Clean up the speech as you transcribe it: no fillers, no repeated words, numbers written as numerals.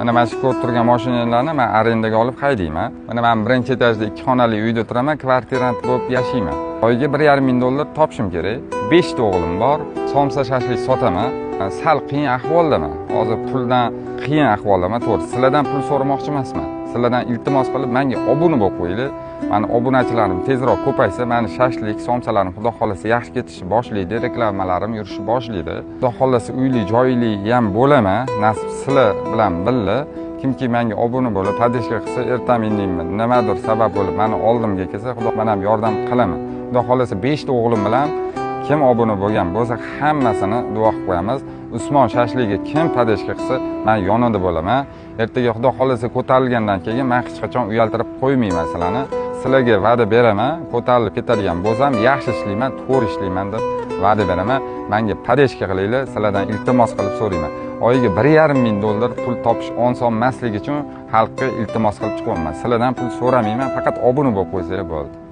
mana shu ko'rib turgan mashinalarni men arendaga olib haydayman. Mana men birinchi etajda 2 xonali uyda turaman, kvartirant bo'lib yashayman. Oyiga $1,500 topishim kerak. 5 ta o'g'lim bor. Somsa shashlik sotaman. Sal qiyin ahvoldaman. Hozir puldan qiyin ahvoldaman. To'g'ri, sizlardan pul so'ramoqchi emasman. Sizlardan iltimos qilib menga obuna bo'lib qo'yinglar. Mani obunachilarim tezroq ko'paysa, meni shashlik, somsalarim xudo xolasa yaxshi ketishni boshlaydi, reklamalarim yurishni boshlaydi. Xudo xolasa uyli, joyli ham bo'laman, nasib sizlar bilan birga. Kimki menga obuna bo'lib, podishka qilsa, ertaminning nimadir sabab bo'lib meni oldimga kelsa, xudo men ham yordam qilaman. Xudo xolasa 5 ta o'g'lim bilan kim obuna bo'lgan bo'lsa, hammasini duo qilib qo'yamiz. Usmon shashligiga kim podishka qilsa, men yonida bo'laman. Ertaga xudo xolasa ko'tarilgandan keyin men hech qachon uyaltirib qo'ymayman sizlarni. Sizlarga va'da beraman, ko'tarilib ketadigan bo'lsam, yaxshi ishlayman, to'g'ri ishlayman deb va'da beraman. Menga podishka qilinglar, sizlardan iltimos qilib so'rayman. Oyiga $1,500 pul topish oson emasligi uchun xalqqa iltimos qilib chiqaman. Sizlardan pul so'ramayman, faqat obuna bo'lib qo'ysanglar bo'ldi.